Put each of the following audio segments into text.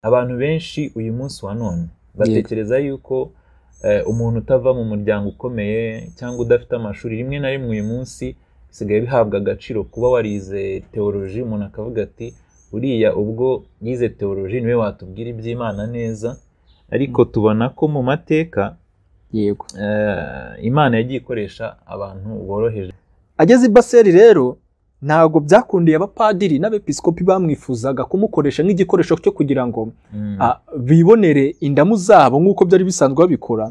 abantu benshi uyu munsi wa none batekereza yuko umuntu utava mu muryango ukomeye cyangwa udafite amashuri, rimwe na rimwe uyu munsi bisigaye bihabwa agaciro kuba warize teoloji. Umuntu akavuga ati uriya ubwo yize teoloji niwe watubwira iby'Imana neza. Ariko tubona ko mu mateka yego Imana yagiye ikoresha abantu boroheje. ageze i Baseli rero ntabwo byakundiye abapadiri n'abepiskopi bamwifuzaga kumukoresha nk'igikoresho cyo kugira ngo bibonere indamu zabo nk'uko byari bisanzwe babikora.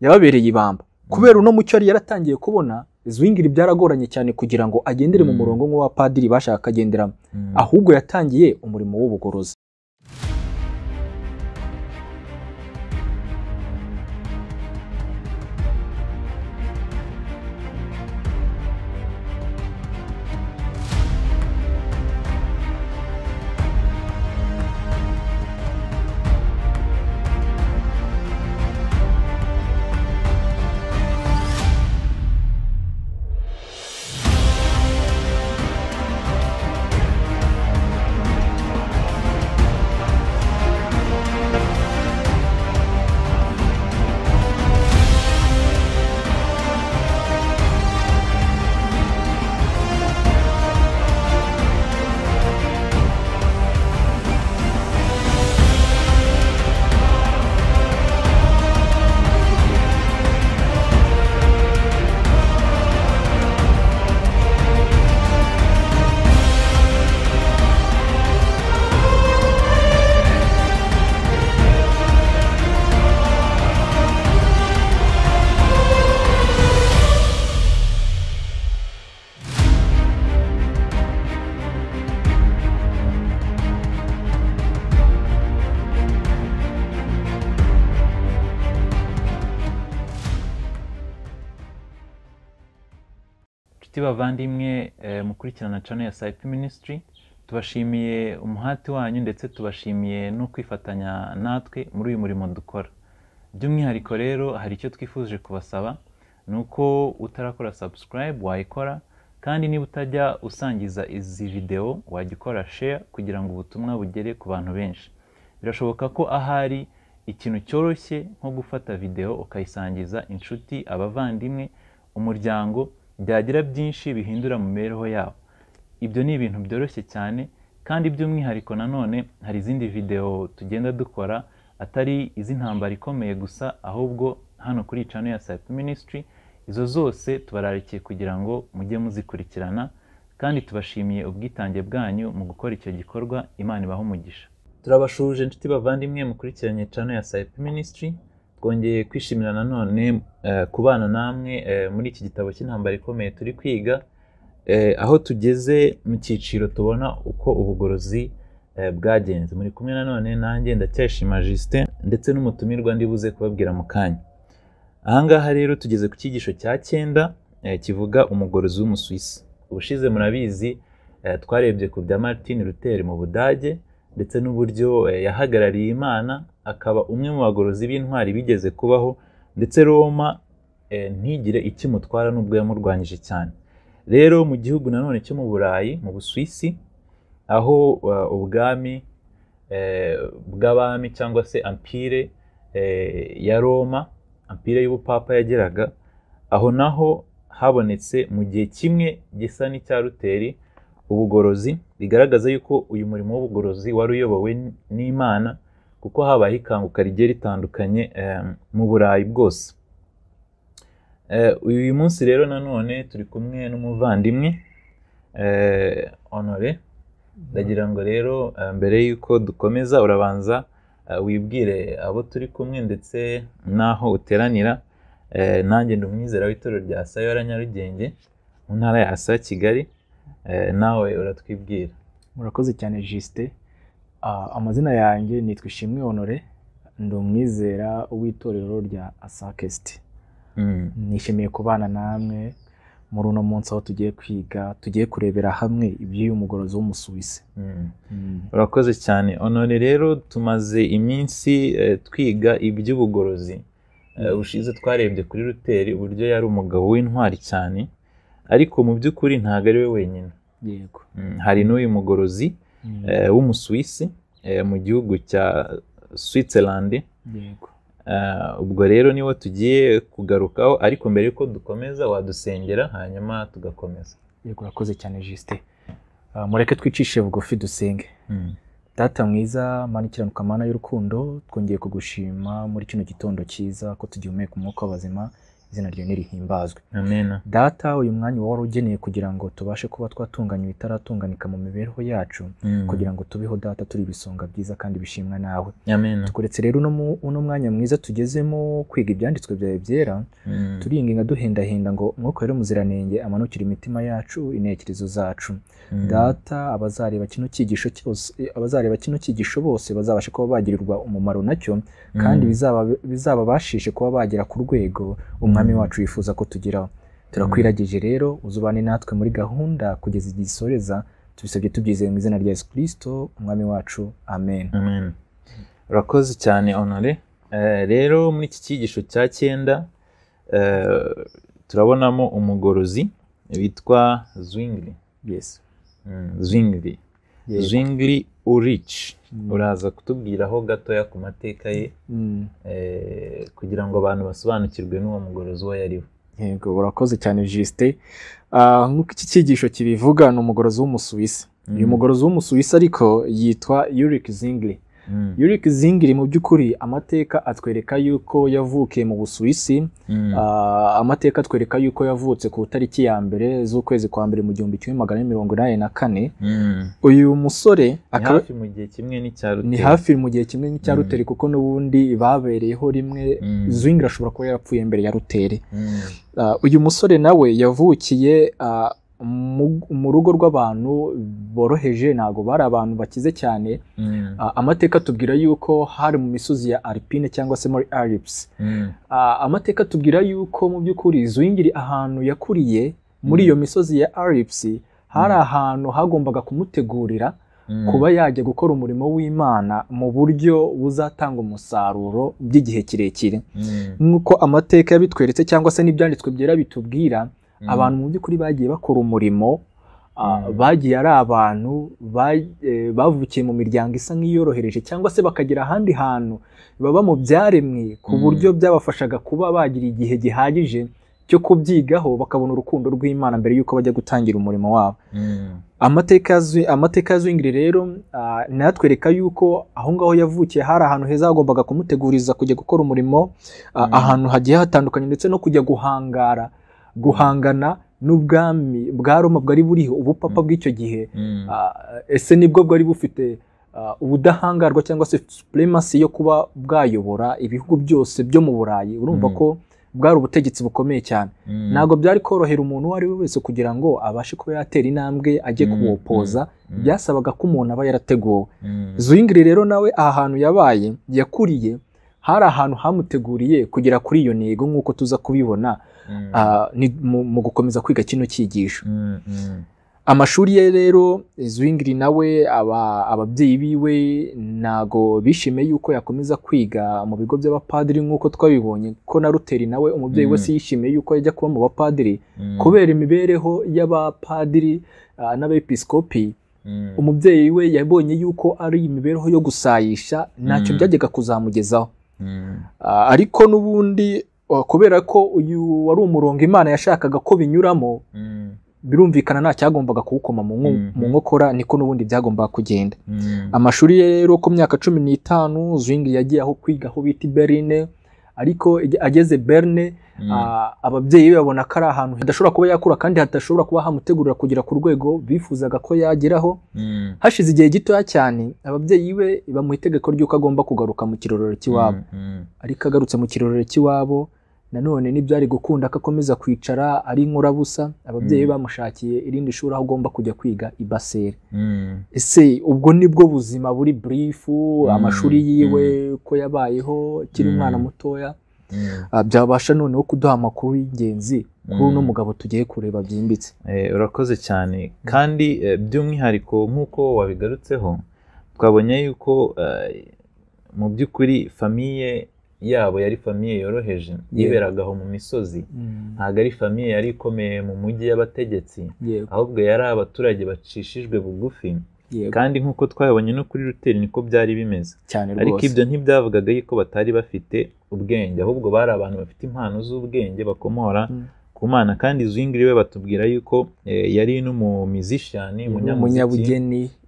Yababereye ibamba kubera uno mucyo yari yaratangiye kubona. Zwingli byaragoranye cyane kugira ngo agendere mu murongo nk'uwapadiri bashaka akagenderamo, ahubwo yatangiye umurimo w'ubugorozi. Bavandimwe mukurikirana channel ya Saipi Ministry, tubashimiye umuhati wanyu ndetse tubashimiye no kwifatanya natwe muri uyu murimo dukora. By'umwihariko rero hari icyo twifuje kubasaba, nuko utarakora subscribe wayikora, kandi niba utajya usangiza izi video wagikora share kugira ngo ubutumwa bugere ku bantu benshi. Birashoboka ko ahari ikintu cyoroshye nko gufata video ukayisangiza inshuti, abavandimwe, umuryango, byagira byinshi bihindura mu mibereho yabo. Ibyo ni ibintu byoroshye cyane, kandi by'umwihariko nanone hari izindi video tugenda dukora atari iz'intambara ikomeye gusa, ahubwo hano kuri channel ya Saipi Ministry izo zose tubararikiye kugira ngo mujye muzikurikirana, kandi tubashimiye ubwitange bwanyu mu gukora icyo gikorwa. Imana ibahe umugisha. Turabashuje inshuti bavandimwe mukurikiranye channel ya Saipi Ministry. Twongeye kwishimira nanone kubana namwe muri iki gitabo cy'intambara ikomeye turi kwiga, aho tugeze mu cyiciro tubona uko ubugorozi bwagenze. Muri kumwe nanone nanjye Ndacyayishima Justin ndetse n'umutumirwa ndibuze kubabwira mu kanya. Ahangaha rero tugeze ku cyigisho cya 9 kivuga umugorozi w'Umusuwisi. Ubushize murabizi twarebye ku bya Martin Luther mu Budage, ndetse n'uburyo yahagarariye Imana akaba umwe mu bagorozi b'intwari bigeze kubaho, ndetse Roma ntigire ikimutwara n'ubwo yamurwanyije cyane. Rero mu gihugu nanone cyo mu Burayi, mu Busuwisi, aho ubwami bw'abami cyangwa se empire ya Roma, empire y'ubupapa yageraga, aho naho habonetse mu gihe kimwe gisa n'icya Luteri ubugorozi, bigaragaza yuko uyu murimo w'ubugorozi wari uyobowe n'Imana, kuko habaye ikanguka rigiye ritandukanye mu Burayi bwose. Uyu munsi rero nanone turi kumwe n'umuvandimwe Honore. Ndagira ngo rero mbere yuko dukomeza urabanza wibwire abo turi kumwe ndetse naho uteranira. Nanjye ndi umwizera w'itorero rya Sayora Nyarugenge mu ntara ya Asa Kigali. Nawe uratwibwira. Murakoze cyane Justin. Amazina yanjye nitwa Ishimwe Honore, ndi umwizera w'itorero rya Asakesti. Nishimiye kubana namwe muri uno munsi aho tugiye kwiga, tugiye kurebera hamwe iby'uyu mugorozi w'Umusuwisi. Urakoze cyane Honore. Rero tumaze iminsi twiga iby'ubugorozi. Ushize twarebye kuri Luteri uburyo yari umugabo w'intwari cyane, ariko mu by'ukuri ntabwo ari we wenyine. Yego. Hari n'uyu mugorozi w'Umusuwisi mu gihugu cya Switzerland. yego Ubwo rero niwo tugiye kugarukaho, ariko mbere yuko dukomeza wadusengera hanyuma tugakomeza. yego urakoze cyane Justin. Mureke twicishe bugufi dusenge. Data mwiza, Mana ikiranuka, Mana y'urukundo, twongeye kugushima muri kino gitondo cyiza ko tugihumeka umwuka w'abazima, izina ryawe nirihimbazwe. Amen. Data, uyu mwanya wari ugeneye kugira ngo tubashe kuba twatunganya ibitaratunganika mu mibereho yacu, kugira ngo tubeho Data turi ibisonga byiza kandi bishimwa nawe. Amen. Tukuretse rero uno mwanya mwiza tugezemo kwiga ibyanditswe byawe byera, turinginga duhendahenda ngo umwuka rero muziranenge amanukire imitima yacu, intekerezo zacu. Data, abazareba kino cyigisho bose bazabashe kuba bagirirwa umumaro nacyo, kandi bizababashishe kuba bagera ku rwego umwami wacu yifuza ko tugeraho. Turakwiragije rero uzubane natwe muri gahunda kugeza igihe isoreza, tubisabye tubyizeye mu izina rya Yesu Kristo umwami wacu. Amen. Amen. Urakoze cyane Honore. Rero muri iki cyigisho cya 9 turabonamo umugorozi witwa Zwingli. Yes. Zwingli. Zwingli Ulrich. Uraza kutubwiraho gatoya ku mateka ye kugira ngo abantu basobanukirwe n'uwo mugorozi uwo yariwe. Yego, urakoze cyane Justin. Nk'uko iki cyigisho kibivuga, ni umugorozi w'umusuwisi. Uyu mugorozi w'umusuwisi ariko yitwa Ulrich Zwingli. Ulrich Zwingli mu by'ukuri amateka atwereka yuko yavukiye mu Busuwisi. Amateka atwereka yuko yavutse ku tariki ya mbere z'ukwezi kwa mbere mu 1984. Uyu musore akaba hafi mu gihe kimwe n'icya Luther. Ni hafi mu gihe kimwe n'icya Luther, kuko n'ubundi babereyeho rimwe. Zwingli ashobora kuba yarapfuye mbere ya Luther. Uyu musore nawe yavukiye mu rugo rw'abantu boroheje, ntago bari abantu bakize cyane. Amateka tubwira yuko hari mu misozi ya Alpine cyangwa se muri Alps. Amateka tubwira yuko mu by'ukuri Zwingli ahantu yakuriye muri iyo misozi ya Alps hari ahantu hagombaga kumutegurira kuba yajya gukora umurimo w'Imana mu buryo buzatanga umusaruro by'igihe kirekire. Nk'uko amateka yabitweretse cyangwa se n'ibyanditswe byera bitubwira, abantu mu by'ukuri bagiye bakora umurimo, bagiye ari abantu bavukiye mu miryango isa nk'iyorohereje, cyangwa se bakagera ahandi hantu baba mu byaremwe ku buryo byabafashaga kuba bagira igihe gihagije cyo kubyigaho, bakabona urukundo rw'Imana mbere y'uko bajya gutangira umurimo wabo. Amateka ya Zwingli rero natwereka yuko aho ngaho yavukiye hari ahantu heza hagombaga kumuteguriza kujya gukora umurimo, ahantu hagiye hatandukanye, ndetse no kujya guhangana n'ubwami bwa Roma bwari buriho, ubupapa bw'icyo gihe. Ese nibwo bwari bufite ubudahangarwa cyangwa se supremacy yo kuba bwayobora ibihugu byose byo mu Burayi. Urumva ko bwari ubutegetsi bukomeye cyane. Ntabwo byari korohera umuntu uwo ari we wese kugira ngo abashe kuba yatera intambwe ajye kuwopoza. Byasabaga ko umuntu aba yarateguwe. Zwingli rero nawe aha hantu yakuriye hari ahantu hamuteguriye kugera kuri iyo ntego, nk'uko tuza kubibona mu gukomeza kwiga kino cyigisho. Amashuri ye rero, Zwingli nawe ababyeyi biwe ntago bishimiye yuko yakomeza kwiga mu bigo by'abapadiri, nk'uko twabibonye ko na Luther nawe umubyeyi we si yishimiye yuko yajya kuba mu bapadiri kubera imibereho y'abapadiri n'abepiskopi. Umubyeyi we yabonye yuko ari imibereho yo gusayisha, ntacyo byajyaga kuzamugezaho. Ariko n'ubundi kubera ko uyu wari umurongo Imana yashakaga ko binyuramo, birumvikana nta cyagombaga kuwukoma mu nkokora, niko n'ubundi byagombaga kugenda. Amashuri ye rero ku myaka 15 Zwingli yagiye aho kwiga aho bita Berlin, ariko ageze Berne ababyeyi be babona ko ari ahantu hadashobora kuba yakura kandi hadashobora kuba hamutegurira kugira ku rwego bifuzaga ko yageraho. Hashize igihe gitoya cyane ababyeyi be bamuha itegeko ry'uko agomba kugaruka mu kirorero cy'iwabo. Ariko agarutse mu kirorero cy'iwabo nanone ntibyari gukunda ko akomeza kwicara ari nkurabusa. Ababyeyi bamushakiye irindi shuri aho agomba kujya kwiga i Basel. Ese ubwo nibwo buzima buri brief amashuri yiwe ko yabayeho kiri umwana mutoya. Byabasha noneho kuduha amakuru y'ingenzi kuri uno mugabo tugiye kureba byimbitse. Urakoze cyane, kandi by'umwihariko nk'uko wabigarutseho twabonye yuko mu by'ukuri famiye yabo yari famiye yoroheje, yiberagaho mu misozi. Ntabwo ari famiye yari ikomeye mu mujyi y'abategetsi, ahubwo yari abaturage bacishijwe bugufi kandi nk'uko twabonye no kuri Luteri niko byari bimeze cyane ariko rwose ibyo ntibyavugaga yuko batari bafite ubwenge ahubwo bari abantu bafite impano z'ubwenge bakomora ku Mana kandi Zwingli we batubwira yuko yari n'umumizician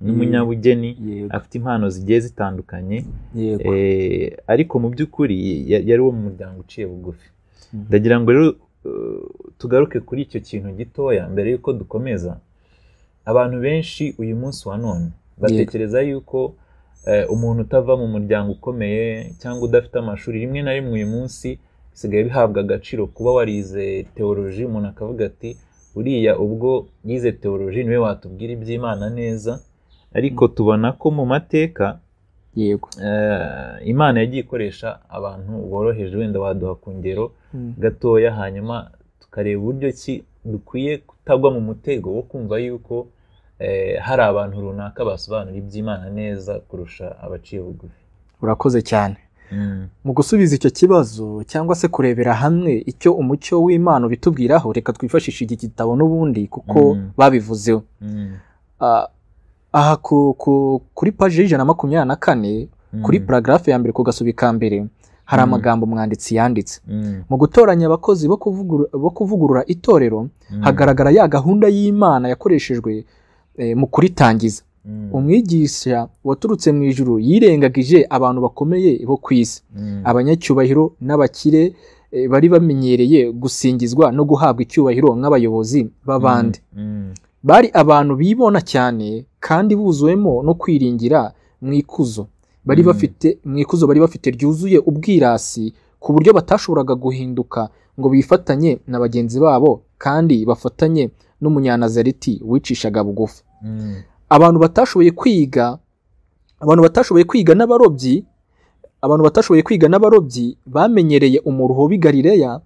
n'umunyabugeni afite impano zigiye zitandukanye ariko mu by'ukuri yari wo mu muryango uciye bugufi ndagira ngo rero tugaruke kuri icyo kintu gitoya mbere yuko dukomeza abantu benshi uyu munsi wa none batekereza yuko umuntu utava mu muryango ukomeye cyangwa udafite amashuri rimwe na rimwe uyu munsi bisigaye bihabwa agaciro kuba warize teoloji umuntu akavuga ati uriya ubwo yize teoloji niwe watubwira iby'Imana neza ariko tubona ko mu mateka Imana yagiye ikoresha abantu boroheje wenda waduha ku ngero gatoya hanyuma tukareba uburyo ki dukwiye kutagwa mu mutego wo kumva yuko hari abantu runaka basobanura iby'Imana neza kurusha abaciye bugufi. Urakoze cyane. Mu gusubiza icyo kibazo cyangwa se kurebera hamwe icyo umucyo w'Imana bitubwiraho reka twifashishe iki gitabo n'ubundi kuko babivuzeho. Aha kuri page 124 kuri paragraphe ya mbere ku gasubi ka mbere hari amagambo umwanditsi yanditse. Mu gutoranya abakozi bo kuvugurura itorero hagaragara ya gahunda y'Imana yakoreshejwe mu kuritangiza. Umwigisha waturutse mu ijuru yirengagije abantu bakomeye bo kwisi, abanyacyubahiro n'abakire bari bamenyereye gusingizwa no guhabwa icyubahiro nk'abayobozi b'abandi. Bari abantu bibona cyane kandi buzuwemo no kwiringira mu ikuzo. Bari bafite ryuzuye ubwirasi ku buryo batashoboraga guhinduka ngo bifatanye na bagenzi babo kandi bafatanye n'umunyanazareti wicishaga bugufi. Abantu batashoboye kwiga n'abarobyi bamenyereye umuruho w'i Galileya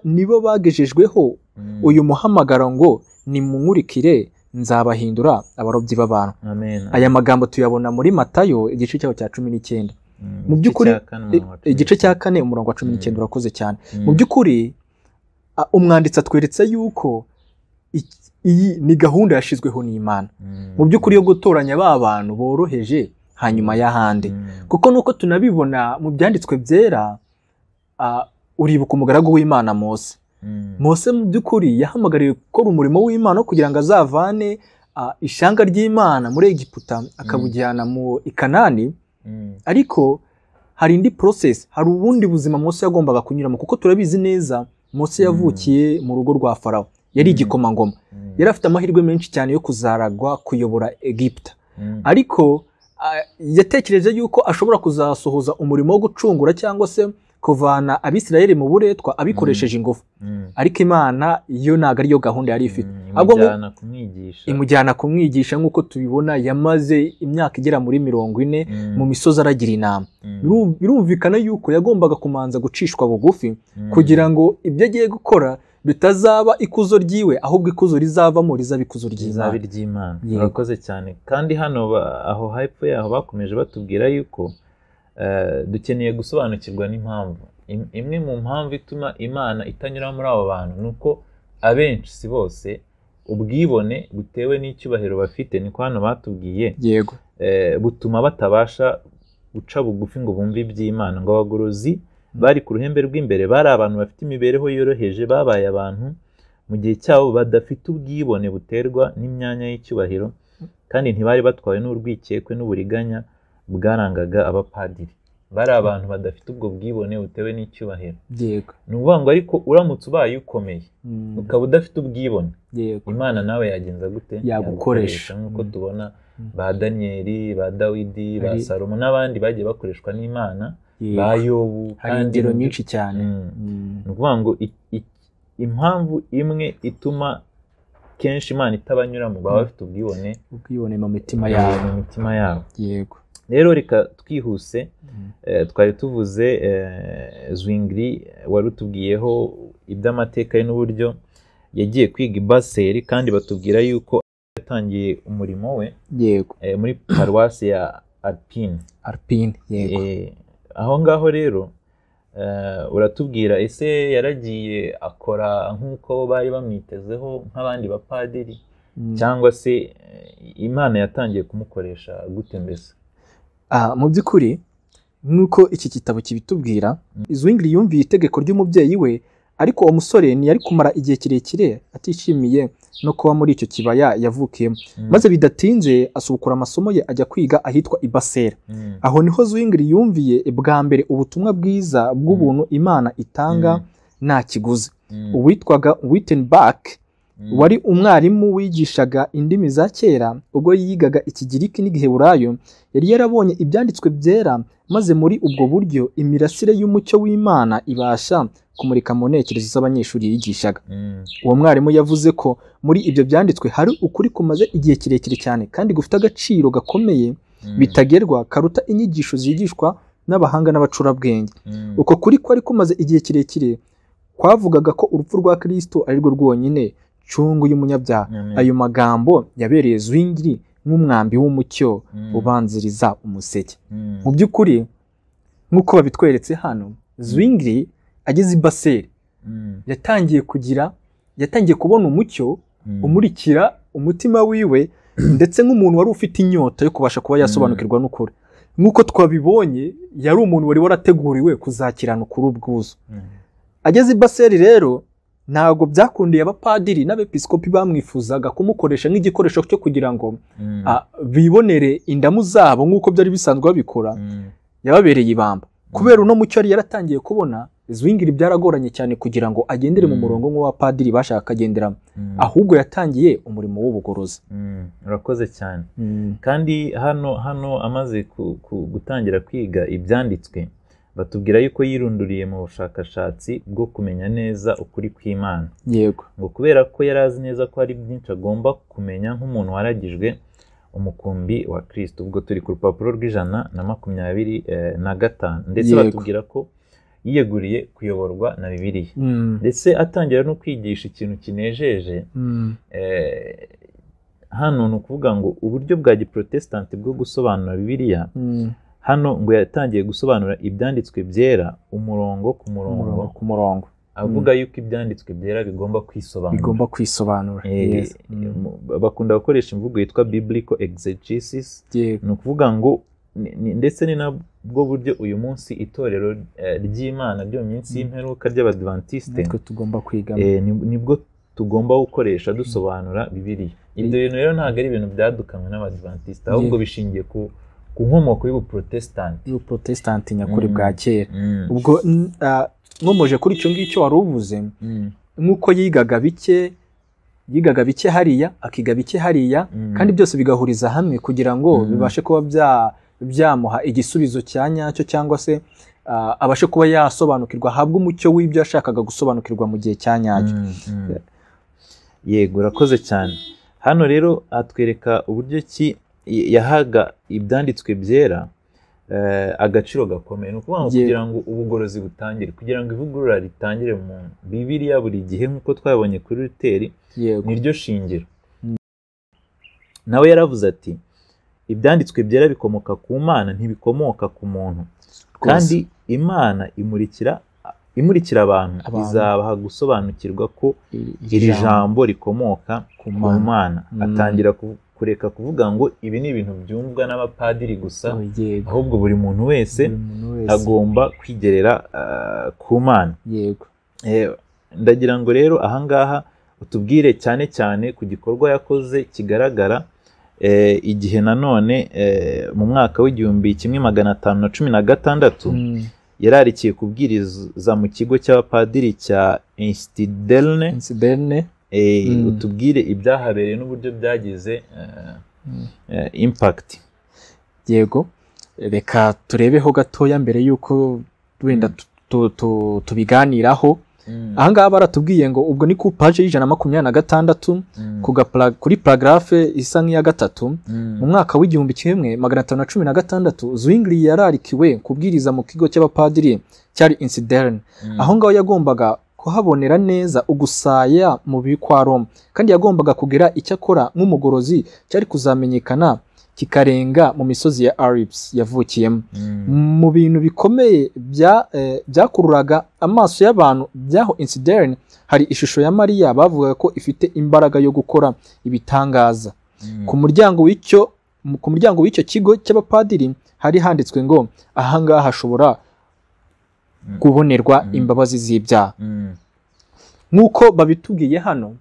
nibo bagejejweho uyu muhamagaro ngo nimunkurikire nzabahindura abarobyi b'abantu. Aya magambo tuyabona muri Matayo igice cyaho cya 19. Mu by'ukuri igice cya 4 umurongo wa 19 urakoze cyane. Mu by'ukuri umwanditsi atweretse yuko iyi ni gahunda yashizweho n'Imana. Mu by'ukuri yo gutoranya abantu boroheje hanyuma y'ahandi. Kuko nuko tunabibona mu byanditswe byera uribuka umugaragu w'Imana Mose. Mose mu by'ukuri yahamagariye gukora umurimo w'Imana kugira ngo azavane ishanga ry'Imana muri Egiputa akabujyana mu Kanani. Ariko hari indi process, hari ubundi buzima Mose yagombaga kunyuramo kuko turabizi neza Mose yavukiye mu rugo rwa Farawo. Yari igikomangoma. Yari afite amahirwe menshi cyane yo kuzaragwa kuyobora Egiputa. Ariko yatekereje yuko ashobora kuzasohoza umurimo wo gucungura cyangwa se kuvana Abisirayeli mu buretwa abikoresheje ingufu. Ariko Imana iyo ntago ari yo gahunda yari ifite. Imujyana kumwigisha nk'uko tubibona yamaze imyaka igera muri 40 mu misozi aragira inama. Birumvikana yuko yagombaga kumanza gucishwa bugufi kugira ngo ibyo agiye gukora bitazaba ikuzo ryiwe ahubwo ikuzo rizavamo rizaba ikuzo ry'Imana. Urakoze cyane. Kandi hano aho hepfo yaho bakomeje batubwira yuko dukeneye gusobanukirwa n'impamvu. Imwe mu mpamvu ituma Imana itanyura muri abo bantu nuko abenshi si bose ubwibone butewe n'icyubahiro bafite niko hano batubwiye. Yego. Butuma batabasha guca bugufi ngo bumve iby'Imana. Ngo abagorozi bari ku ruhembe rw'imbere bari abantu bafite imibereho yoroheje babaye abantu mu gihe cyabo badafite ubwibone buterwa n'imyanya y'icyubahiro kandi ntibari batwawe n'urwikekwe n'uburiganya bwarangaga abapadiri. Bari abantu badafite ubwo bwibone butewe n'icyubahiro. Yego. Nuvuga ngo ariko uramutse ubaye ukomeye ukaba udafite ubwibone, Imana nawe yagenza gute? Yagukoresha nk'uko tubona ba Danieli, ba Dawidi, ba Salomo n'abandi bagiye bakoreshwa n'Imana. Ba Yobu hari ingero nyinshi cyane. Nuvuga ngo impamvu imwe ituma kenshi Imana itabanyuramo baba bafite ubwibone mu mitima yabo. Yego. Rero reka twihuse twari tuvuze Zwingli wari utubwiyeho iby'amateka ye n'uburyo yagiye kwiga i Basel kandi batubwira yuko yatangiye umurimo we. Yego. Muri paruwasi ya Alpine. Yego. Aho ngaho rero uratubwira ese yaragiye akora nk'uko bari bamwitezeho nk'abandi bapadiri cyangwa se Imana yatangiye kumukoresha gute mbese? Mu by'ukuri nk'uko iki gitabo kibitubwira, Zwingli yumviye itegeko ry'umubyeyi we, ariko uwo musore ntiyari kumara igihe kirekire atishimiye no kuba muri icyo kibaya yavukiyemo. Maze bidatinze asubukura amasomo ye ajya kwiga ahitwa i Basel. Aho niho Zwingli yumviye bwa mbere ubutumwa bwiza bw'ubuntu Imana itanga nta kiguzi. Uwitwaga Wittenbach wari umwarimu wigishaga indimi za kera, ubwo yigaga Ikigiriki n'Igiheburayo, yari yarabonye ibyanditswe byera, maze muri ubwo buryo imirasire y'umucyo w'Imana ibasha kumurika mu ntekerezo z'abanyeshuri yigishaga. Uwo mwarimu yavuze ko muri ibyo byanditswe hari ukuri kumaze igihe kirekire cyane kandi gufite agaciro gakomeye bitagerwa, karuta inyigisho zigishwa n'abahanga n'abacurabwenge. Uko kuri kwari kumaze igihe kirekire kwavugaga ko urupfu rwa Kristo ari rwo rwonyine cungu y'umunyabyaha. Ayo magambo yabereye Zwingli nk'umwambi w'umucyo ubanziriza umuseke. Mu by'ukuri nk'uko babitweretse hano, Zwingli ageze i Basel yatangiye kubona umucyo umurikira umutima wiwe, ndetse nk'umuntu wari ufite inyota yo kubasha kuba yasobanukirwa n'ukuri. Nk'uko twabibonye, yari umuntu wari warateguriwe kuzakirana ukuri ubwuzu. Ageze i Basel rero ntabwo byakundiye abapadiri n'abepiskopi bamwifuzaga kumukoresha nk'igikoresho cyo kugira ngo bibonere indamu zabo nk'uko byari bisanzwe babikora. Yababereye ibamba. Kubera uno mucyo yari yaratangiye kubona, Zwingli byaragoranye cyane kugira ngo agendere mu murongo nk'uwapadiri bashaka akagenderamo, ahubwo yatangiye umurimo w'ubugorozi. Urakoze cyane. Kandi hano amaze gutangira kwiga ibyanditswe, batubwira yuko yirunduriye mu bushakashatsi bwo kumenya neza ukuri kw'Imana. Yego. Ngo kubera ko yari azi neza ko hari byinshi agomba kumenya nk'umuntu waragijwe umukumbi wa Kristo. Ubwo turi ku rupapuro rw'125, ndetse batubwira ko yiyeguriye kuyoborwa na Bibiliya. Ndetse atangira no kwigisha ikintu kinejeje. Hano ni ukuvuga ngo uburyo bwa giprotestanti bwo gusobanura Bibiliya, hano ngo yatangiye gusobanura ibyanditswe byera umurongo ku murongo. Avuga yuko ibyanditswe byera bigomba kwisobanura. Bakunda gukoresha imvugo yitwa biblical exegesis. Ni ukuvuga ngo ndetse ni nabwo buryo uyu munsi itorero ry'Imana ryo mu minsi y'imperuka ry'Abadventiste tugomba kwiga, nibwo tugomba gukoresha dusobanura Bibiliya. Ibyo bintu rero ntabwo ari ibintu byadukanywe n'Abadventiste, ahubwo bishingiye ku nkomoko y'ubuprotestanti nyakuri bwa kera. Ubwo nkomoje kuri icyo ngicyo wari uvuze, nk'uko yigaga bike hariya akiga bike hariya, kandi byose bigahuriza hamwe kugira ngo bibashe kuba byamuha igisubizo cya nyacyo, cyangwa se abashe kuba yasobanukirwa, ahabwe umucyo w'ibyo yashakaga gusobanukirwa mu gihe cya nyacyo. Yego, urakoze cyane. Hano rero atwereka uburyo ki yahaga ibyanditswe byera agaciro gakomeye. Ni ukuvuga ngo kugira ngo ubugorozi butangire, kugira ngo ivugurura ritangire mu Bibiliya buri gihe, nk'uko twabonye kuri Luteri, niryo shingiro. Nawe yaravuze ati ibyanditswe byera bikomoka ku Mana, ntibikomoka ku muntu. Kandi Imana imurikira abantu, izabaha gusobanukirwa ko iri jambo rikomoka ku Mana. Atangira kureka kuvuga ngo ibi ni ibintu byumvwa n'abapadiri gusa, ahubwo buri muntu wese agomba kwigerera ku Mana. Ndagira ngo rero ahangaha utubwire cyane cyane ku gikorwa yakoze kigaragara igihe nanone mu mwaka w'1516 yararikiye kubwiriza mu kigo cy'abapadiri cya Instiderne. Utubwire ibyahabereye n'uburyo byagize impact. Yego, reka turebeho gatoya mbere y'uko wenda tubiganiraho. Ahangaha baratubwiye ngo ubwo ni ku page y'126 kuri paragrafe isa nk'iya gatatu, mu mwaka w'1516 Zwingli yararikiwe kubwiriza mu kigo cy'abapadiri cyari Instiderne. Aho ngaho yagombaga kuhabonera neza ugusaya mu bibi kwa Roma, kandi yagombaga kugira icyo akora nk'umugorozi cyari kuzamenyekana kikarenga mu misozi ya Alps yavukiyemo. Mu bintu bikomeye byakururaga amaso y'abantu byaho incident, hari ishusho ya Mariya bavugaga ko ifite imbaraga yo gukora ibitangaza. Ku muryango w'icyo kigo cy'abapadiri hari handitswe ngo ahangaha hashobora kubonerwa imbabazi z'ibyaha. Nk'uko babitubwiye hano,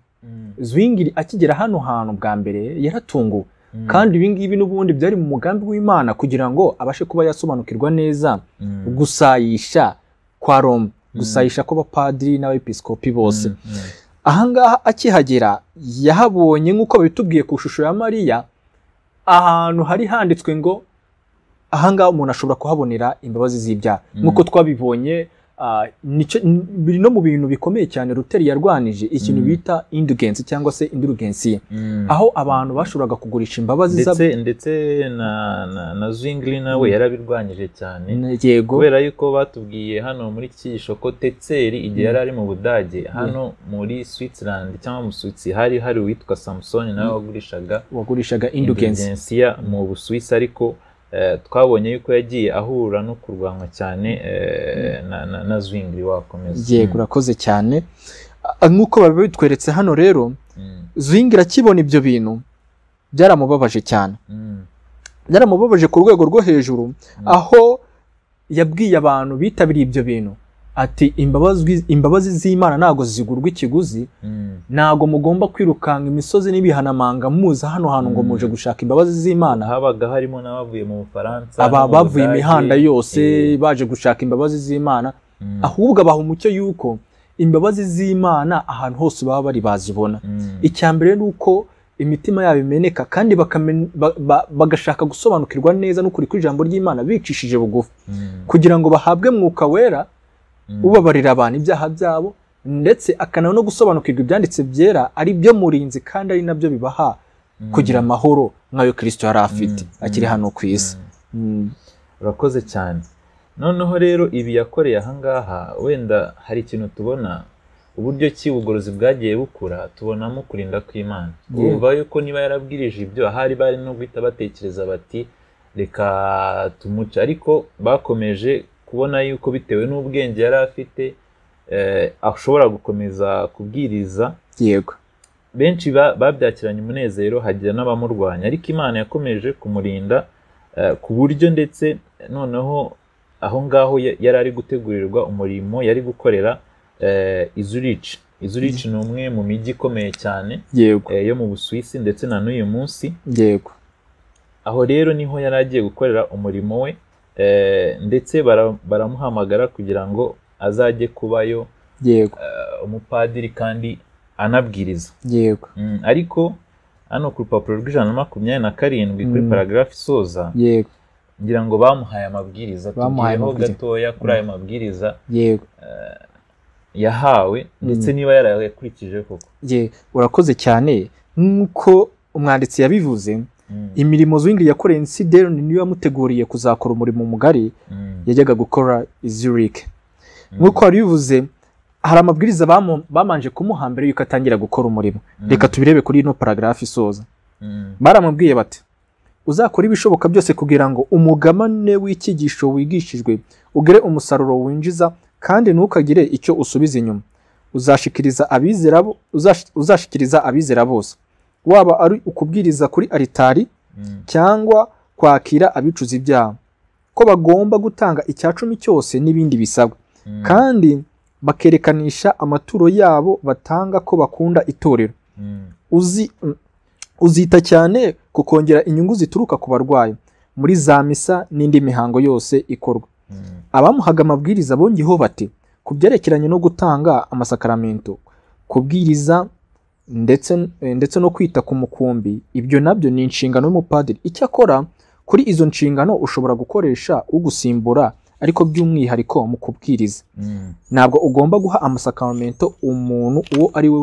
Zwingli akigera hano hantu bwa mbere yaratunguwe, kandi ibi ngibi n'ubundi byari mu mugambi w'Imana kugira ngo abashe kuba yasobanukirwa neza gusayisha kwa Roma, gusayisha kw'abapadiri n'abepiskopi bose. Ahangaha akihagera yahabonye nk'uko babitubwiye ku shusho ya Mariya, ahantu hari handitswe ngo ahangaha umuntu ashobora kuhabonera imbabazi z'ibyaha. Nk'uko twabibonye, biri no mu bintu bikomeye cyane Luther yarwanije, ikintu bita indulgence cyangwa se indulgency, aho abantu bashoboraga kugurisha imbabazi ndetse na Zwingli nawe yarabirwanyije cyane. Kubera yuko batubwiye hano muri iki gisho ko Tetzeri igihe yari ari mu Budage, hano muri Switzerland cyangwa mu Switzerland hari uwitwa Samson nawe wagurishaga indulgency mu Busuwisi, ariko twabonye yuko yagiye ahura no kurwanwa cyane na Zwingli. Wakomeza. Yego, urakoze cyane. Nk'uko babitweretse hano rero, Zwingli akibona ibyo bintu byaramubabaje cyane, byaramubabaje ku rwego rwo hejuru, aho yabwiye abantu bitabiriye ibyo bintu ati imbabazi z'Imana ntago zigurwa ikiguzi, ntago mugomba kwirukanga imisozi n'ibihanamanga muza hano hantu ngo muje gushaka imbabazi z'Imana. Habaga harimo n'abavuye mu Bufaransa, bavuye imihanda yose baje gushaka imbabazi z'Imana, ahubwo abaha umucyo yuko imbabazi z'Imana ahantu hose baba bari bazibona. Icyambere nuko imitima yabo imeneka kandi bagashaka gusobanukirwa neza n'ukuri kw'ijambo ry'Imana bicishije bugufi, kugira ngo bahabwe mwuka wera ubabarira abantu ibyaha byabo, ndetse akana no gusobanukirwa ibyanditse byera ari byo murinzi kandi ari nabyo bibaha kugira amahoro nk'ayo Kristo yari afite akiri hano ku isi. Urakoze cyane. Noneho rero ibi yakoreye ahangaha, wenda hari ikintu tubona uburyo ki ubugorozi bwagiye bukura, tubonamo kurinda kw'Imana. Urumva yuko niba yarabwirije ibyo, ahari bari no guhita batekereza bati reka tumuce, ariko bakomeje kubona yuko bitewe n'ubwenge yari afite ashobora gukomeza kubwiriza. Yego, benshi babyakiranye umunezero, hagira n'abamurwanya, ariko Imana yakomeje kumurinda ku buryo ndetse noneho aho ngaho yari ari gutegurirwa umurimo yari gukorera Zurich. Zurich ni umwe mu mijyi ikomeye cyane yo mu Busuwisi ndetse na n'uyu munsi. Yego, aho rero niho yari agiye gukorera umurimo we, ndetse baramuhamagara kugira ngo azajye kubayo umupadiri kandi anabwiriza. Yego, ariko hano ku rupapuro rw'127 kuri paragraph isoza, ngira ngo bamuhaye amabwiriza, tugiyeho gatoya kuri ayo mabwiriza yahawe, ndetse niba yarayakurikije koko. Urakoze cyane. Nk'uko umwanditsi yabivuze, imirimo Zwingli yakoreye Insidero niyo yamuteguriye kuzakora umurimo mugari yajyaga gukora Zurich. Nk'uko wari bivuze, hari amabwiriza bamanje kumuha mbere yuko atangira gukora umurimo. Reka tubirebe kuri ino paragraph isoza. Baramubwiye bati, uzakora ibishoboka byose kugira ngo umugabane w'icyigisho wigishijwe ugere umusaruro winjiza, kandi ntukagire icyo usubiza inyuma. Uzashikiriza abizera bose, waba ari ukubwiriza kuri alitari cyangwa kwakira abicuza ibyaha, ko bagomba gutanga icyacumi cyose n'ibindi bisabwa, kandi bakerekanisha amaturo yabo batanga ko bakunda itorero. Uzita cyane ku kongera inyungu zituruka ku barwayi muri za misa n'indi mihango yose ikorwa. Abamuhaga amabwiriza bongeyeho bati, ku byerekeranye no gutanga amasakaramentu, kubwiriza ndetse no kwita ku mukumbi, ibyo nabyo ni inshingano y'umupadiri. Icyakora kuri izo nshingano ushobora gukoresha ugusimbura, ariko by'umwihariko mu kubwiriza. Ntabwo ugomba guha amasakaramentu umuntu uwo ari we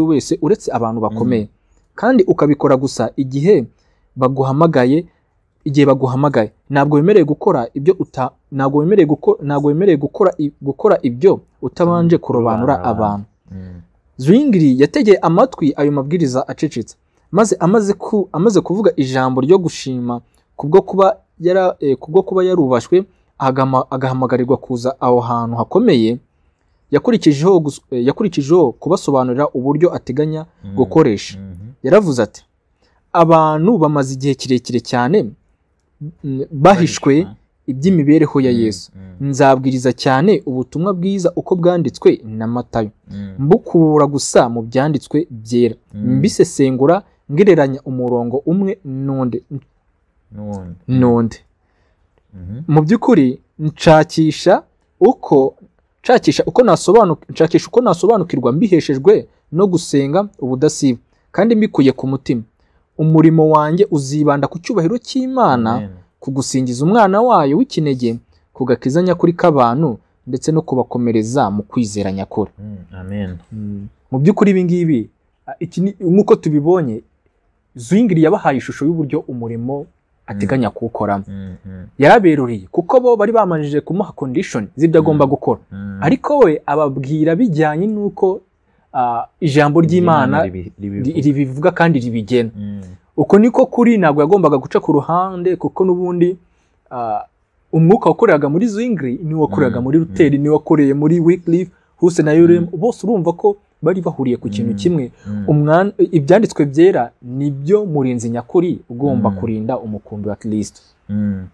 wese uretse abantu bakomeye, kandi ukabikora gusa igihe baguhamagaye. Ntabwo wemereye gukora ibyo utabanje kurobanura abantu. Zwingli yategeye amatwi ayo mabwiriza acecetse, maze amaze kuvuga ijambo ryo gushima kubwo kuba yarubashwe agahamagarirwa kuza aho hantu hakomeye, yakurikijeho kubasobanurira uburyo ateganya gukoresha. Yaravuze ati abantu bamaze igihe kirekire cyane bahishwe iby'imibereho ya Yesu. Nzabwiriza cyane ubutumwa bwiza uko bwanditswe na Matayo, mbukura gusa mu byanditswe byera, mbisesengura ngereranya umurongo umwe n'undi. Mu by'ukuri nshakisha uko nasobanukirwa mbiheshejwe no gusenga ubudasiba kandi mbikuye ku mutima. Umurimo wanjye uzibanda ku cyubahiro cy'Imana, ku gusingiza umwana wayo w'ikinege, ku gakiza nyakuri k'abantu ndetse no kubakomereza mu kwizera nyakuri. Amen. Mu by'ukuri ibi ngibi nk'uko tubibonye, Zwingli yabahaye ishusho y'uburyo umurimo ateganya kuwukoramo. Yaraberuriye kuko bo bari bamanjije kumuha condition z'ibyo agomba gukora, ariko we ababwira bijyanye n'uko ijambo ry'Imana ribivuga kandi ribigena. Uko niko kuri, ntabwo yagombaga guca ku ruhande, kuko n'ubundi umwuka wakoreraga muri Zwingli niwo wakoreraga muri Luther, niwo wakoreye muri Wycliffe, Hus na Ulrich. Bose urumva ko bari bahuriye ku kintu kimwe. Ibyanditswe byera nibyo murinzi nyakuri ugomba kurinda umukumbi wa Kristo.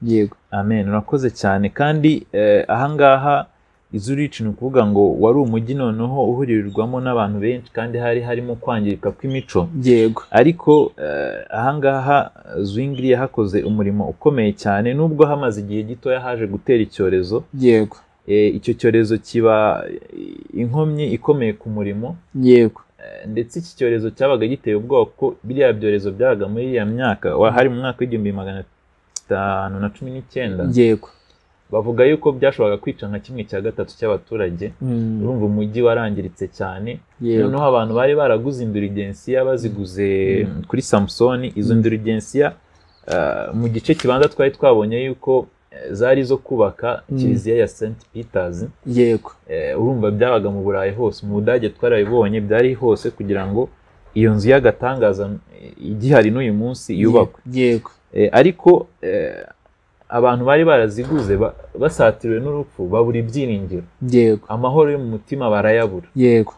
Yego. Amen. Urakoze cyane. Kandi ahangaha Zurich ni ukuvuga ngo wari umujyi noneho uhuririrwamo n'abantu benshi, kandi hari harimo kwangirika kw'imico. Yego. Ariko ahangaha Zwingli yahakoze umurimo ukomeye cyane, nubwo hamaze igihe gito yahaje gutera icyorezo. Yego. Icyo cyorezo kiba inkomyi ikomeye ku murimo. Yego. Ndetse iki cyorezo cyabaga giteye ubwoba ko biriya byorezo byabaga muri ya myaka, hari mu mwaka w'1519. Yego. Bavuga yuko byashoboraga kwica nka 1/3 cy'abaturage. Urumva umujyi warangiritse cyane. Noneho abantu bari baraguze indulgensiya, baziguze kuri Samsoni. Izo indulgensiya mu gice kibanza twari twabonye yuko zari zo kubaka kiliziya ya St Peters. Yego. Urumva byabaga mu Burayi hose, mu Budage twarabibonye, byari hose kugira ngo iyo nzu y'agatangaza igihari n'uyu munsi yubakwe. Yego. Ariko abantu bari baraziguze basatiriwe n'urupfu, babura ibyiringiro. Yego. Amahoro yo mu mutima barayabura. Yego.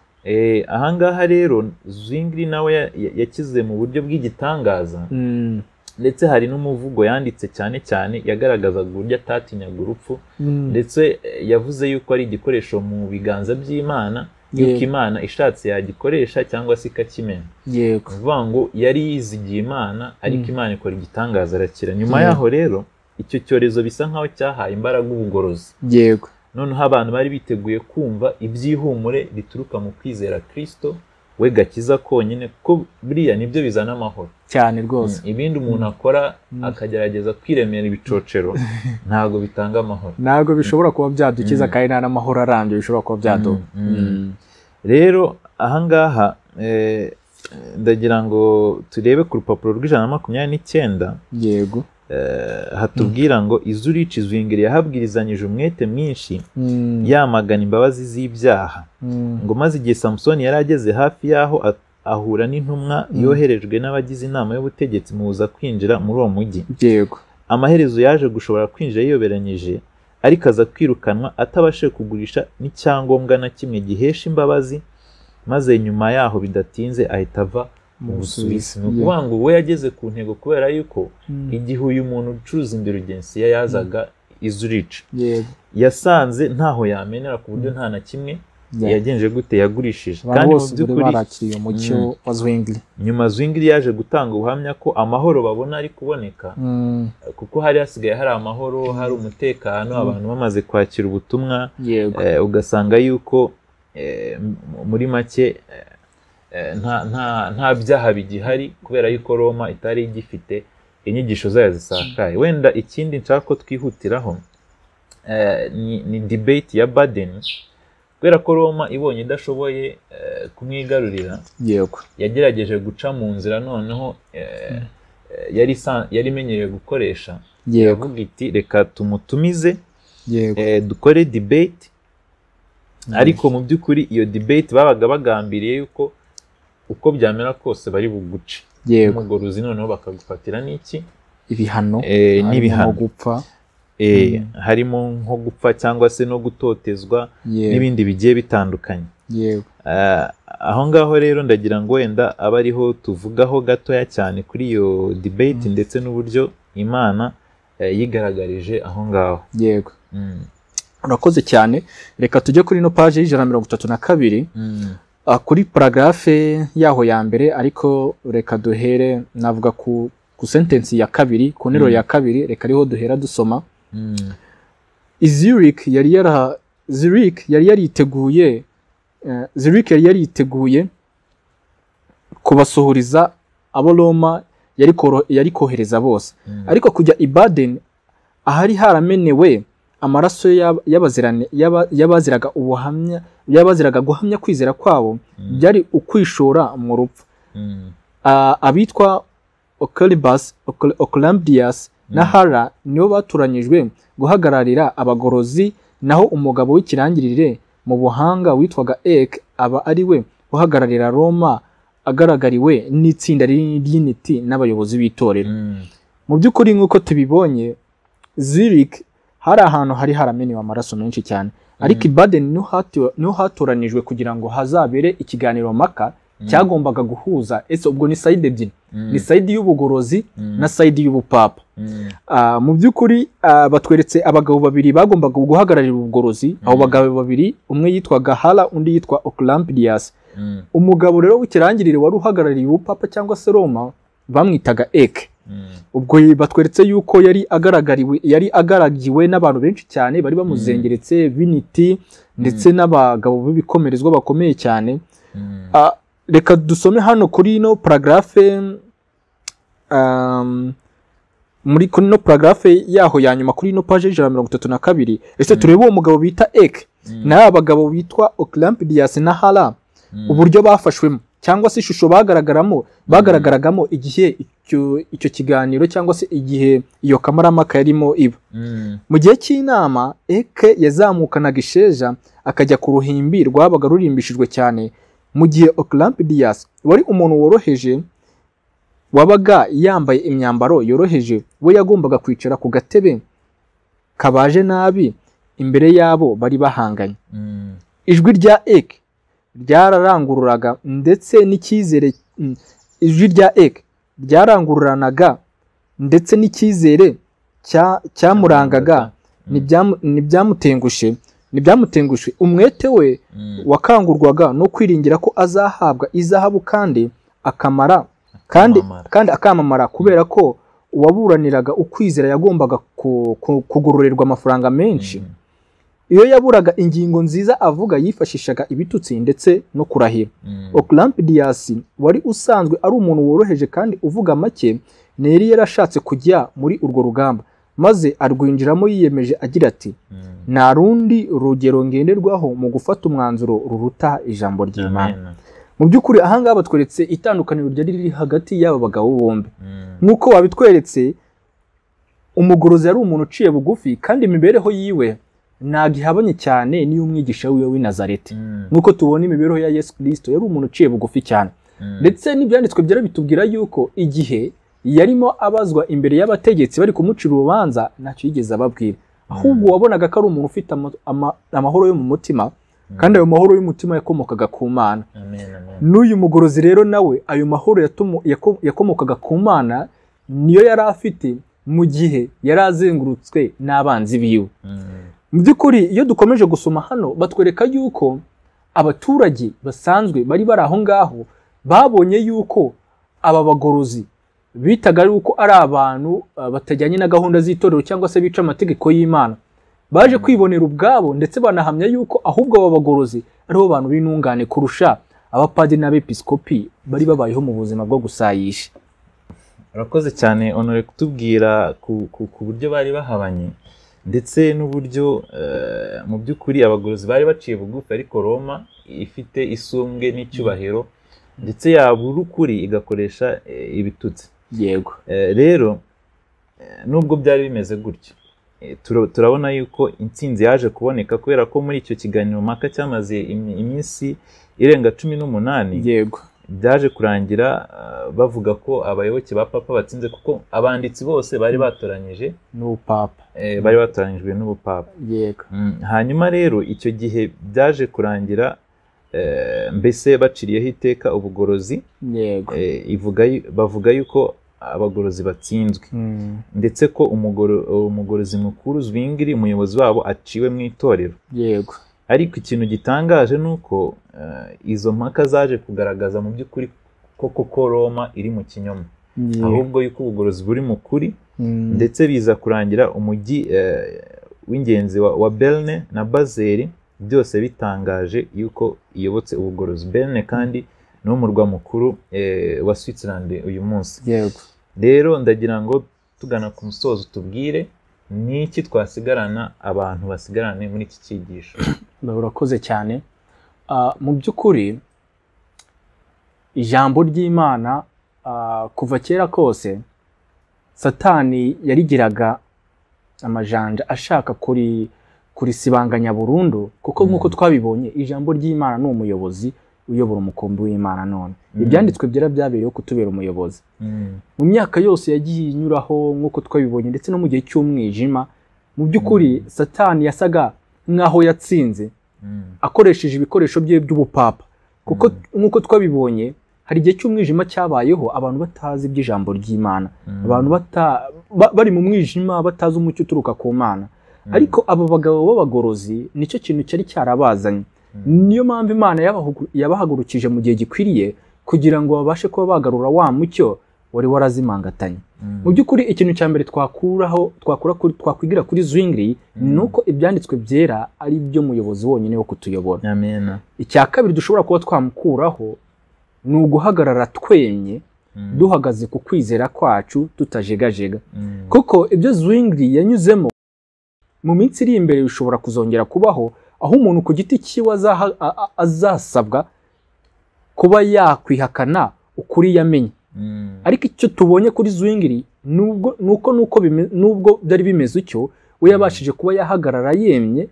Ahangaha rero Zwingli nawe yakize mu buryo bw'igitangaza. Ndetse hari n'umuvugo yanditse cyane cyane yagaragazaga uburyo atatinyaga urupfu. Ndetse yavuze yuko ari igikoresho mu biganza by'Imana, yuko Imana ishatse yagikoresha cyangwa se ikakimena. Yego. Kuvuga ngo yari yizigiye Imana, ariko Imana ikora igitangaza arakira. Nyuma yaho rero icyo cyorezo bisa nkaho cyahaye imbaraga ubugorozi. Yego. Noneho abantu bari biteguye kumva ibyihumure bituruka mu kwizera Kristo, we gakiza konyine, kuko buriya nibyo bizana amahoro cyane rwose. Ibindi umuntu akora akagerageza kwiremera ibicocero ntago bitanga amahoro, ntago bishobora kuba byadukiza, kandi nta n'amahoro arambye bishobora kuba byaduha. Rero ahangaha ndagira ngo turebe ku rupapuro rw'129. Yego. Hatubwira ngo Zurich Zwingli yahabwirizanyije umwete mwinshi yamagana imbabazi z'ibyaha, ngo maze igihe Samsoni yari ageze hafi yaho ahura n'intumwa yoherejwe n'abagize inama y'ubutegetsi mubuza kwinjira muri uwo mujyi. Yego. Amaherezo yaje gushobora kwinjira yiyoberanyije, ariko aza kwirukanwa atabashije kugurisha n'icyangombwa na kimwe gihesha imbabazi, maze nyuma yaho bidatinze ahita ava mu Busuwisi. Ni ukuvuga ngo we yageze ku ntego, kubera yuko igihe uyu muntu ucuruza indulgensiya yazaga Zurich, yasanze ntaho yamenera, ku buryo nta na kimwe yagenje gute yagurishije. Kandi mu by'ukuri barakiriye umucyo wa Zwingli. Nyuma Zwingli yaje gutanga ubuhamya ko amahoro babona ari kuboneka, kuko hari hasigaye hari amahoro, hari umutekano, abantu bamaze kwakira ubutumwa. Ugasanga yuko muri make nta byaha bigihari, kubera yuko Roma itari igifite inyigisho zayo zisakaye. Wenda ikindi nshaka ko twihutiraho ni debate ya Baden, kubera ko Roma ibonye idashoboye kumwigarurira, yagerageje guca mu nzira noneho yari imenyereye gukoresha. Yavuga iti reka tumutumize dukore debate, ariko mu by'ukuri iyo debate babaga bagambiriye yuko uko byamera kose bari buguce. yego umugorozi noneho bakagufatira n'iki ibihano n'ibihano gupfa harimo nko gupfa cyangwa se no gutotezwa yego n'ibindi bigiye bitandukanye yego aho ngaho rero ndagira ngo wenda aba ariho tuvugaho gatoya cyane kuri iyo debate ndetse n'uburyo Imana yigaragarije aho ngaho. Yego urakoze cyane, reka tujye kuri ino page y'132 kuri paragraphe yaho ya mbere, ariko reka duhere navuga ku sentence ya kabiri, ku nteruro ya kabiri, reka ariho duhera dusoma. Zurich yari yariteguye kubasuhuriza abo Roma yari kohereza bose, ariko kujya i Baden ahari haramenewe amaraso y'abaziraga guhamya kwizera kwabo, byari ukwishora mu rupfu. Abitwa Ocolambius na Hara nibo baturanyijwe guhagararira abagorozi, naho umugabo w'ikirangirire mu buhanga witwaga Ek aba ari we uhagararira Roma, agaragariwe n'itsinda ry'intiti n'abayobozi b'itorero. Mu by'ukuri nk'uko tubibonye, Zurich hari ahantu hari haramenewe amaraso menshi cyane, ariko i Baden niho hatoranijwe kugira ngo hazabere ikiganiro mpaka cyagombaga guhuza, ese ubwo ni side ebyiri, ni side y'ubugorozi na side y'ubupapa. Mu by'ukuri batweretse abagabo babiri bagombaga guhagararira ubugorozi. Abo bagabo babiri, umwe yitwaga Hara, undi yitwa Ocolambius. Umugabo rero w'ikirangirire wari uhagarariye ubupapa cyangwa se Roma bamwitaga Ek. Ubwo batweretse yuko yari agaragiwe n'abantu benshi cyane bari bamuzengeretse, b'intiti ndetse n'abagabo b'ibikomerezwa bakomeye cyane. Reka dusome hano kuri ino paragraphe, muri ino paragraphe yaho ya nyuma kuri ino page 132. Ese turebe uwo mugabo bita Ek n'aba bagabo bitwa Ocolambius na Hara, uburyo bafashwemo cyangwa se ishusho bagaragaragamo igihe icyo kiganiro cyangwa se igihe iyo kamaramaka yarimo iba. Mu gihe cy'inama, Ek yazamukanaga isheja akajya ku ruhimbi rwabaga rurimbishijwe cyane, mu gihe Ocolambius wari umuntu woroheje wabaga yambaye imyambaro yoroheje, we yagombaga kwicara ku gatebe kabaje nabi imbere yabo bari bahanganye. Ijwi rya Ek ryararangururaga ndetse n'icyizere, ijwi rya Ek ryarangururanaga ndetse n'icyizere cyamurangaga ntibyamutengushe. Umwete we wakangurwaga no kwiringira ko azahabwa izahabu kandi akamamara, kubera ko uwaburaniraga ukwizera yagombaga kugororerwa amafaranga menshi. Iyo yaburaga ingingo nziza avuga, yifashishaga ibitutsi ndetse no kurahira. Ocolambius wari usanzwe ari umuntu woroheje kandi uvuga make, yari yarashatse kujya muri urwo rugamba, maze arwinjiramo yiyemeje agira ati, nta rundi rugero ngenderwaho mu gufata umwanzuro ruruta ijambo ry'Imana. Mu by'ukuri ahangaha batweretse itandukaniro ryari riri hagati y'aba bagabo bombi. Nk'uko babitweretse, umugorozi yari umuntu uciye bugufi, kandi imibereho yiwe ntabwo ihabanye cyane n'iy'umwigisha wiwe w'i Nazareti. Nk'uko tubona imibereho ya Yesu Kristo, yari umuntu uciye bugufi cyane. Ndetse n'ibyanditswe byari bitubwira yuko igihe yarimo abazwa imbere y'abategetsi bari kumucira urubanza, ntacyo yigeze ababwira, ahubwo wabonaga ko ari umuntu ufite amahoro yo mu mutima, kandi ayo mahoro y'umutima yakomokaga ku Mana. N'uyu mugorozi rero nawe ayo mahoro yakomokaga ku Mana niyo yari afite mu gihe yari azengurutswe n'abanzi biwe. Mu by'ukuri iyo dukomeje gusoma hano, batwereka yuko abaturage basanzwe bari bari aho ngaho babonye yuko aba bagorozi bitaga yuko ari abantu batajyanye na gahunda z'itorero cyangwa se bica amategeko y'Imana, baje kwibonera ubwabo, ndetse banahamya yuko ahubwo aba bagorozi aribo bantu b'intungane kurusha abapadiri n'abepiskopi bari babayeho mu buzima bwo gusayisha. Urakoze cyane Honore kutubwira ku buryo bari bahabanye, ndetse n'uburyo mu by'ukuri abagorozi bari baciye bugufi, ariko Roma ifite isumbwe n'icyubahiro, ndetse yabura ukuri igakoresha ibitutsi. Yego rero nubwo byari bimeze gutyo, turabona yuko intsinzi yaje kuboneka, kubera ko muri icyo kiganiro mpaka cyamaze iminsi irenga 18. Yego byaje kurangira bavuga ko abayoboke ba papa batsinze kuko abanditsi bose bari batoranyije n'ubupapa bari batoranyijwe n'ubupapa. yego hanyuma rero icyo gihe byaje kurangira mbese baciriyeho iteka ubugorozi, yego bavuga yuko abagorozi batsinzwe, ndetse ko umugorozi mukuru Zwingli umuyobozi wabo aciwe mu itorero. yego ariko ikintu gitangaje ni uko izo mpaka zaje kugaragaza mu by'ukuri ko Roma iri mu kinyoma, ahubwo yuko ubugorozi buri mu kuri, ndetse biza kurangira umujyi w'ingenzi wa Berne na Basel byose bitangaje yuko iyobotse ubugorozi. Berne kandi ni umurwa mukuru wa Switzerland uyu munsi. yego rero ndagira ngo tugana ku musozo tubwire ni iki twasigarana abantu basigarane muri iki cyigisho. urakoze cyane. mu by'ukuri ijambo ry'Imana kuva kera kose Satani yarigiraga amajanja ashaka kurisibanganya burundu, kuko nk'uko twabibonye ijambo ry'Imana ni umuyobozi uyobora umukumbi w'Imana. none ibyanditswe byera byabereyeho kutubera umuyobozi mu myaka yose yagiye inyuraho, nk'uko twabibonye, ndetse no mu gihe cy'umwijima. mu by'ukuri Satani yasaga nk'aho yatsinze akoresheje ibikoresho bye by'ubupapa, kuko nk'uko twabibonye hari igihe cy'umwijima cyabayeho abantu batazi iby'ijambo ry'Imana, abantu bari mu mwijima batazi umucyo uturuka ku Mana. ariko abo bagabo b'abagorozi nicyo kintu cyari cyarabazanye. niyo mpamvu Imana yabahagurukije mu gihe gikwiriye kugira ngo babashe kuba bagarura wa mucyo wari warazimangatanye. mu by'ukuri ikintu cya mbere twakwigira kuri Zwingli ni uko ibyanditswe byera ari byo muyobozi wonyine wo kutuyobora. icya kabiri dushobora kuba twamukuraho ni uguhagarara twemye, duhagaze ku kwizera kwacu tutajegajega, kuko ibyo Zwingli yanyuzemo mu minsi iri imbere bishobora kuzongera kubaho, aho umuntu ku giti cyiwe azasabwa kuba yakwihakana ukuri yamenye. ariko icyo tubonye kuri Zwingli nubwo byari bimeze utyo, we yabashije kuba yahagarara yemye,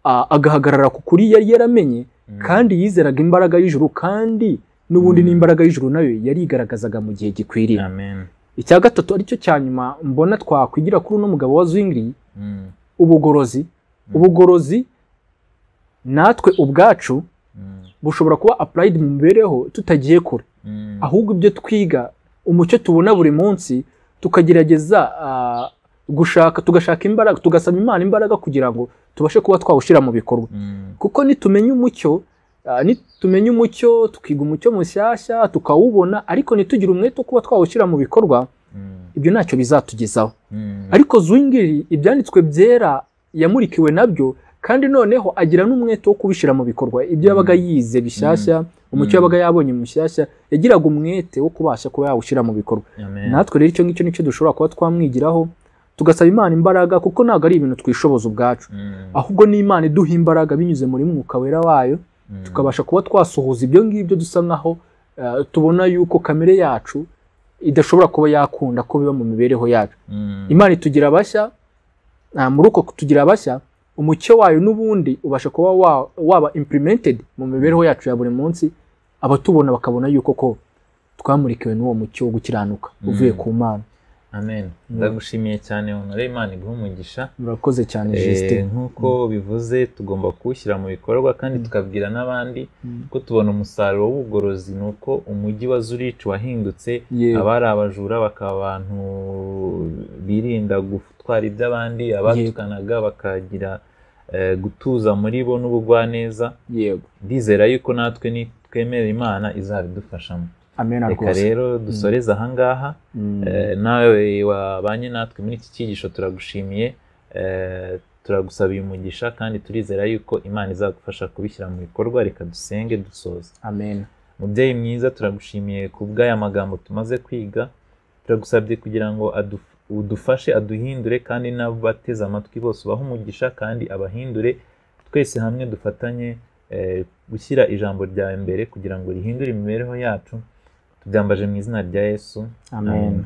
agahagarara ku kuri yari yaramenye, kandi yizeraga imbaraga y'ijuru, kandi n'ubundi n'imbaraga y'ijuru nayo yarigaragazaga mu gihe gikwiriye. icya gatatu aricyo cya nyuma mbona twakwigira kuri uno mugabo wa Zwingli, ubugorozi natwe ubwacu bushobora kuba applied mu mibereho tutagiye kure, ahubwo ibyo twiga, umucyo tubona buri munsi, tukagerageza tugashaka imbaraga, tugasaba Imana imbaraga kugira ngo tubashe kuba twawushyira mu bikorwa. kuko nitumenya umucyo tukiga umucyo mushyashya tukawubona, ariko nitugire umwete wo kuba twawushyira mu bikorwa, ibyo ntacyo bizatugezaho. ariko Zwingli ibyanditswe byera yamurikiwe nabyo, kandi noneho agira n'umwete wo kubishyira mu bikorwa. ibyo yabaga yize bishyashya, umucyo yabaga yabonye mushyashya, yagiraga umwete wo kubasha kuba yawushyira mu bikorwa. natwe rero icyo ngicyo nicyo dushobora kuba twamwigiraho, tugasaba Imana imbaraga, kuko ntabwo ari ibintu twishoboza ubwacu, ahubwo ni Imana iduha imbaraga binyuze muri Mwuka Wera wayo, tukabasha kuba twasuhuza ibyo ngibyo dusa nkaho tubona yuko kamere yacu idashobora kuba yakunda ko biba mu mibereho yacu. Imana itugira bashya, muri uko kutugira bashya umucyo wayo n'ubundi ubasha kuba waba implemented mu mibereho yacu ya buri munsi, abatubona bakabona yuko ko twamurikiwe n'uwo mucyo wo gukiranuka uvuye ku Mana. Amen. Ndagushimiye cyane, Honore, Imana iguhe umugisha. Murakoze cyane Justin. Nkuko bivuze tugomba kuwushyira mu bikorwa, kandi tukabwira n'abandi ko tubona umusaruro w'ubugorozi, nuko umujyi wa Zurich wahindutse, abari abajura bakaba abantu birinda gutwara iby'abandi, abatukanaga bakagira gutuza muri bo n'ubugwaneza. Ndizera yuko natwe nitwemera Imana izabidufashamo. Reka rero dusoreze ahangaha. nawe wabanye natwe muri iki cyigisho turagushimiye, turagusabiye umugisha, kandi turizera yuko Imana izagufasha kubishyira mu bikorwa. Reka dusenge dusoza. Amen. Mubyeyi mwiza, turagushimiye ku bw'aya magambo tumaze kwiga, turagusabye kugira ngo udufashe, aduhindure, kandi n'abateze amatwi bose ubahe umugisha, kandi abahindure. Twese hamwe dufatanye gushyira ijambo ryawe imbere kugira ngo rihindure imibereho yacu. Tubyambaje mu izina rya Yesu. Amen.